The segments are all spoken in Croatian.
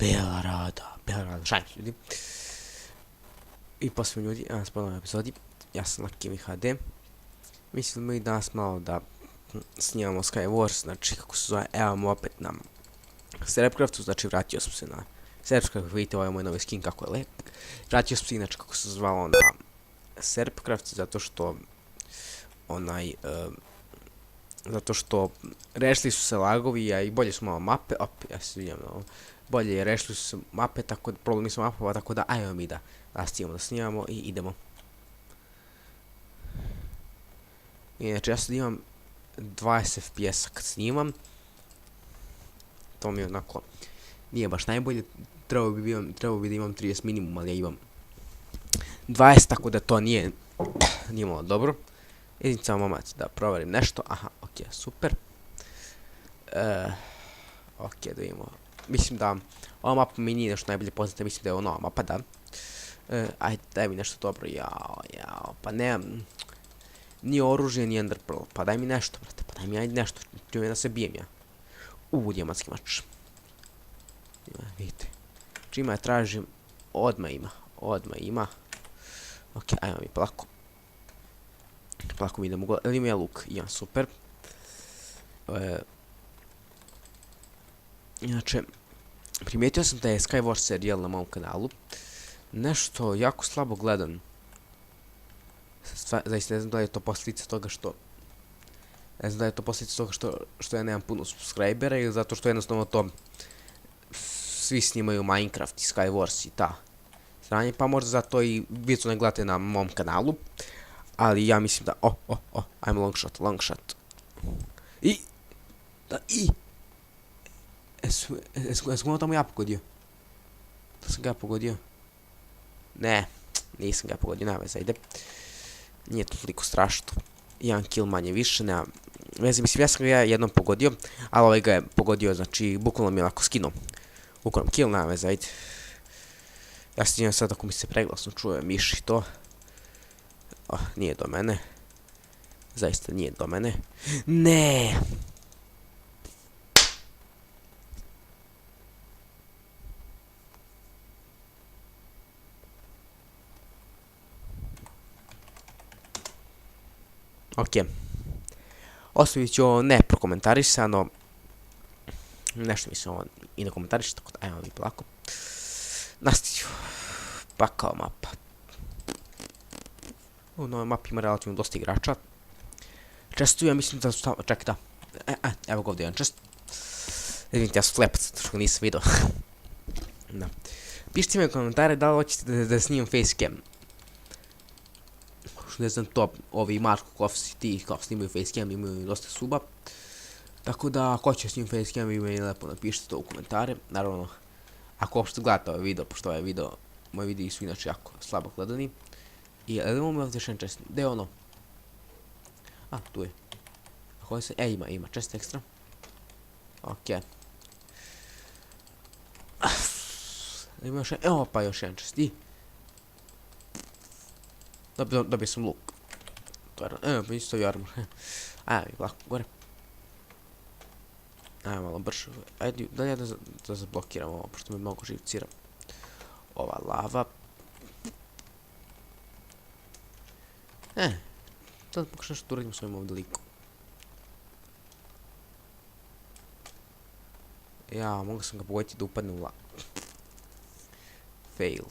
Bela rada, šajmo se ljudi. I posljedno ljudi, danas po novom epizodi, ja sam Lakimi HD. Mislim mi danas malo da snimamo Skywars, znači kako se zove, evo opet na Serpcraftu, znači vratio sam se na Serpcraft, vidite ovaj moj novi skin kako je lep. Vratio sam se inače kako se zvalo na Serpcraft, zato što zato što rešili su se lagovi, a i bolje su malo mape, ja se vidim, bolje rešili su se mape, tako da problemi su mapova, tako da ajmo mi da nastavimo da snimamo i idemo. Inače, ja sad imam 20 FPS kad snimam, to mi je onako, nije baš najbolje, trebao bi da imam 30 minimum, ali ja imam 20, tako da to nije malo dobro. Idem samo mamac da proverim nešto, aha, ok, super. Ok, da vidimo, mislim da ova mapa mi nije nešto najbolje poznata, mislim da je ovo nova mapa, da. Ajde, daj mi nešto dobro, jao, pa nemam, ni oružje, ni enderpearl, pa daj mi nešto, brate, pa daj mi ajde nešto, čujem da se bijem ja. Diamantski mač. Vidite, čima ja tražim, odmah ima. Ok, ajmo mi polako. Polako mi idemo, ili ima ja luk, imam, super. Inače, primijetio sam da je Skywars serijal na mom kanalu nešto jako slabo gledan. Zaista ne znam da je to posljedica toga što što ja nemam puno subscribera ili zato što jednostavno to svi snimaju Minecraft i Skywars i ta sranje, pa možda zato i vi to ne gledate na mom kanalu, ali ja mislim da ajmo long shot. Jesam tamo ja pogodio? Da sam ga pogodio? Ne, nisam ga pogodio, nema veze, ide. Nije to toliko strašno. Jedan kill manje više, nema veze, mislim ja sam ga jednom pogodio, ali ovaj ga je pogodio, znači bukvalno mi je onako skinuo. Bukvalno kill, nema veze, ajde. Ja se njim sad ako mi se preglasno čuje miš i to. Nije do mene. Zaista nije do mene. Ne! Ok. Ostavit ću ovo ne prokomentarisano. Nešto mi se ovo i ne komentariš, tako da ajmo mi polako. Nastavit ću. Pakao mapa. U novoj mapi ima relativno dosta igrača. Često ja mislim da su tamo, čekaj da. Evo ga ovdje jedan čest. Vidite, ja sam flepac, što nisam vidio. Da. Pišite mi u komentare da li hoćete da snimam facecam. Ne znam to, ovi Marko Kofs i ti kao snimaju facecam, imaju dosta suba. Tako da, ako hoće s njim facecam, vi meni lepo napišite to u komentare. Naravno, ako uopšte gledate ovaj video, pošto ovaj video, moji videi su inače jako slabo gledani. I idemo mi ovdje še čest, gdje je ono? Tu je. Ako se, ima čest ekstra. Ok. Ima još jedan, evo pa još jedan čest, Dobio sam luk. Pa isto i armor. Ajde, lako, gore. Ajde, malo brže. Ajde, da ja da zablokiram ovo, pošto me mnogo živcira. Ova lava. Sad pokušam što uradim s ovim ovdje likom. Ja, mogu sam ga pogoditi da upadne u lavu. Fail.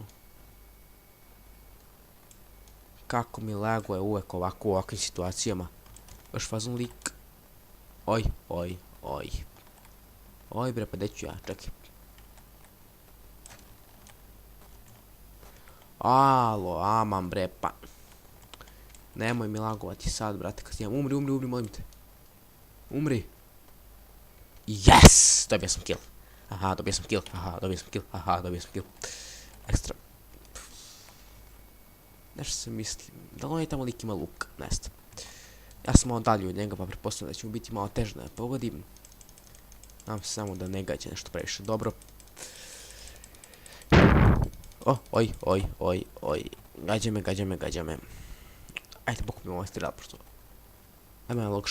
Kako mi laguje uvek ovako u ovakvim situacijama. Baš fazon lik. Oj. Oj bre, pa gdje ću ja, čekaj. Alo, aman bre, pa. Nemoj mi lagovati sad, brate, kad snimam. Umri, molim te. Umri. Yes! Dobio sam kill. Dobio sam kill. Ekstra. Nešto se mislim, da li onaj tamo lik ima luk, ne znam. Ja sam malo dalje od njega, pa pretpostavljam da će mu biti malo teže da pogodim. Nadam se samo da ne gađe nešto previše dobro. Oj. Gađa me. Ajde, pokupim ovaj striral, pošto. Ajme, long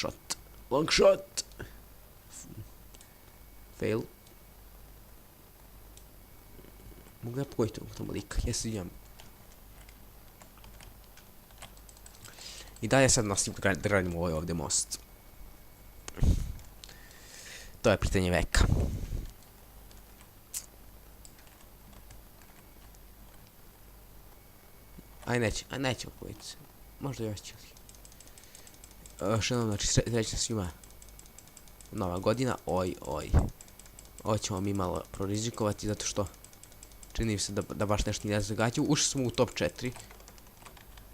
shot. Fail. Mogu ja pokojiti ovog tamo lika, jesi imam. I dalje sad nastavim da gradim ovaj ovdje most. To je pitanje veka. Aj nećemo pojeti se. Možda još će li. Što nam znači srećna svima Nova godina, oj. Ovo ćemo mi malo prorizikovati zato što čini se da baš nešto nije zagađaju. Ušli smo u top 4.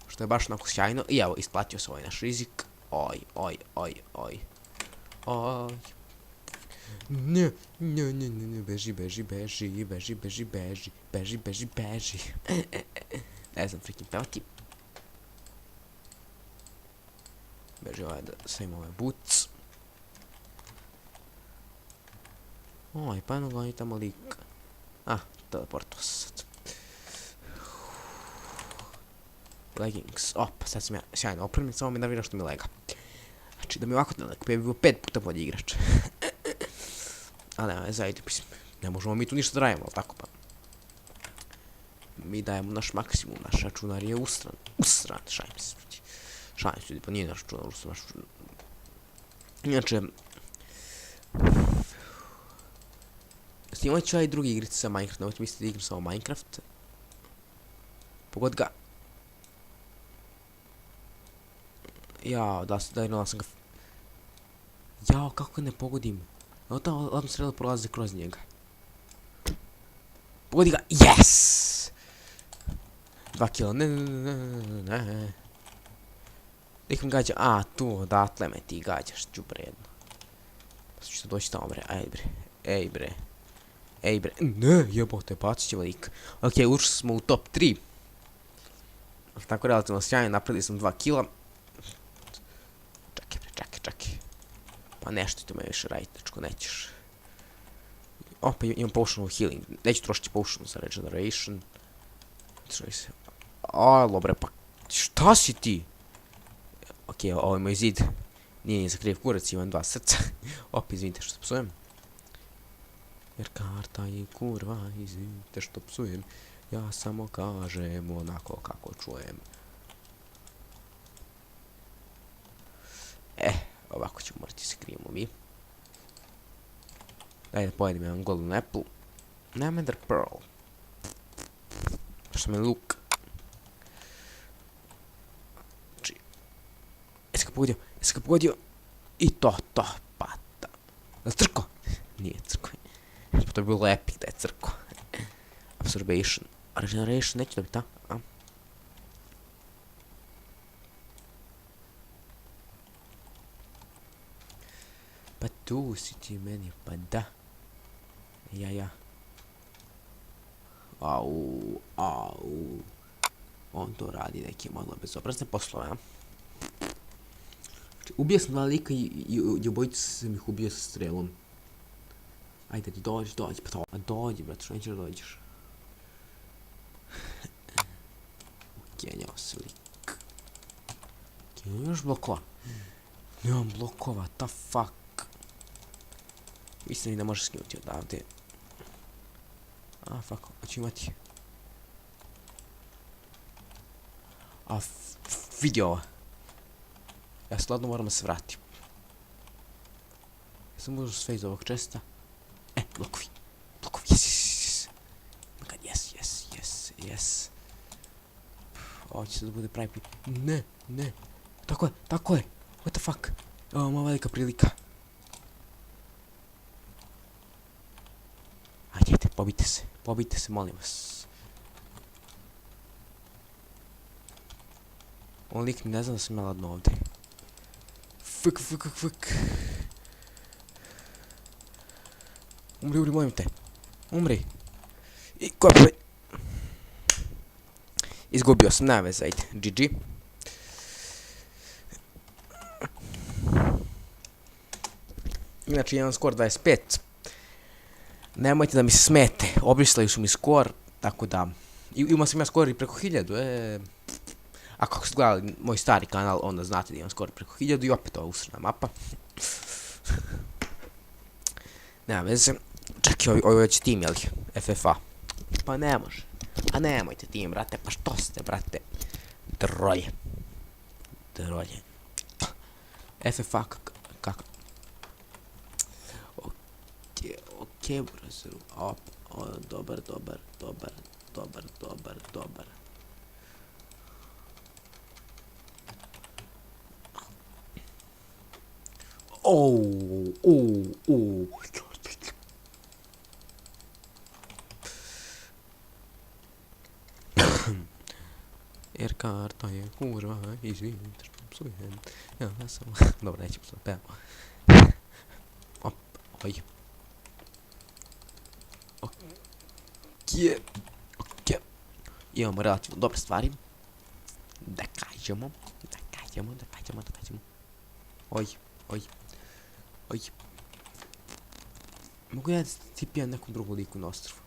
Što je baš onako sjajno. I evo, isplatio se ovaj naš rizik. Oj. Ne, beži. Ne znam freaking pevati. Beži ovaj da savim ovaj boots. Oj, pa jedno goni tamo lik. Teleportao se sad. Leggings. Pa sad sam ja sjajno opremljen, samo mi nervira što mi lega. Znači da mi ovako ne lega, pa je bio 5 puta bolji igrač. Ali nema zajde, mislim, ne možemo mi tu ništa da radimo, ali tako pa. Mi dajemo naš maksimum, naš računar je ustran, šalim se ljudi, pa nije naš računar ustran. Inače, snimat ću ovaj drugi igrici sa Minecraft, nemojte misliti da igram samo Minecraft. Pogod ga. Jao, da sam ga... Jao, kako ga ne pogodim. Odmah sredno prolaze kroz njega. Pogodi ga, yes! 2 kila, ne. Nek mi gađa, tu, odatle me ti gađaš, đubre jedno. Pa ću se doći tamo, bre, ej bre, ne, jebote, bacit ćemo lik. Ok, ušli smo u top 3. Tako relativno sjajno, napravili sam 2 kila. Čekaj. Pa nešto tu me više raditi, dečko, nećeš. Pa imam potion healing, neću trošiti potion za regeneration. Alo bre, pa šta si ti? Ok, ovo je moj zid. Nije ni za kriv kurac, imam 2 srca. Izvinite što psujem. Jer karta je kurva, izvinite što psujem. Ja samo kažem onako kako čujem. Ovako ćemo morati se krijemo mi. Dajde pojedim jedan golden apple. Nemam ender pearl. Što me luk. Znači, jesi ga pogodio? I to, pata. Da crko? Nije crko. Pa to bi bilo epic da je crko. Absorption. Regeneration neće dobiti, Pa tu si ti meni, pa da. Ja. Au. On to radi neki malo bezobrazne poslove, Znači, ubio sam 2 lika i obojica sam ih ubio sa strelom. Ajde, dođi, pa dođi, brate, što nećeš da dođeš. Genjao se lik. Imaš blokova? Nemam blokova, ta fuck. Mislim da možeš skinuti odavde. Fuck, hoću imati. Vidi ovo. Ja sladno moram da se vratim. Ja sam možda sve iz ovog česta. Blokovi, yes. God, yes. Ovo će se da bude pravi Ne. Tako je. What the fuck? Ovo je velika prilika. Ajde, pobite se, molim vas. On lik mi ne zna da sam ja ladno ovdje. Fuck. Umri, molim te. Umri. I kopaj. Izgubio sam, nema veze, ajde. GG. Inače, imam skor 25. Nemojte da mi se smete. Obrisali su mi skor, tako da... Imao sam ja skor i preko 1000, A kako ste gledali moj stari kanal, onda znate da imam skor preko 1000 i opet ova usrana mapa. Nema veze. Čekaj, ovo je već tim, jel? FFA. Pa ne može. A nemojte tim, brate, pa što ste, brate? Drolje. Drolje. FFA, kako? Okej, brazeru. Dobar. Jer karta je kurva, izvinite što psujem. Ja sam... Dobro, nećemo sad pevam. Oj. Okej. Imamo relativno dobre stvari. Da kažemo. Oj. Mogu ja da cipijem nekom drugom liku na ostrvu.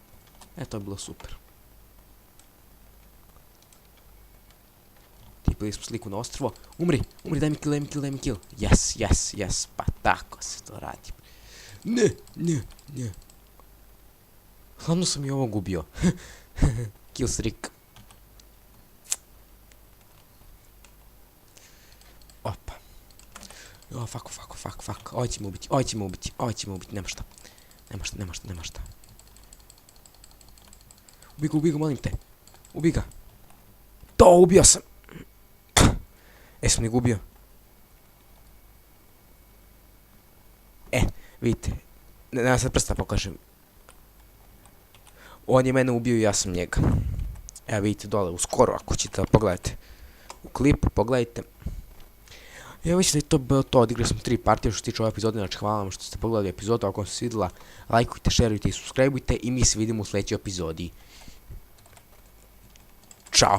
To je bilo super. Tipili smo sliku na ostrvo. Umri, daj mi kill. Yes, pa tako se to radi. Ne. Hlavno sam i ovo gubio. Kill streak. Opa. Fuck. Ovo ćemo ubiti, nema šta. Ubij ga, molim te. Ubij ga. To, ubio sam. Jesam li gubio? Vidite. Nema sad prsta pokažem. On je mene ubio i ja sam njega. Evo vidite dole, uskoro ako ćete pogledajte. U klipu pogledajte. Ja mislim da je to bilo to, odigrali smo 3 partije što se tiče ove epizode, znači hvala vam što ste pogledali epizodu, ako vam se svidjela, lajkujte, šerujte i subscribeujte i mi se vidimo u sljedećoj epizodi. Ćao!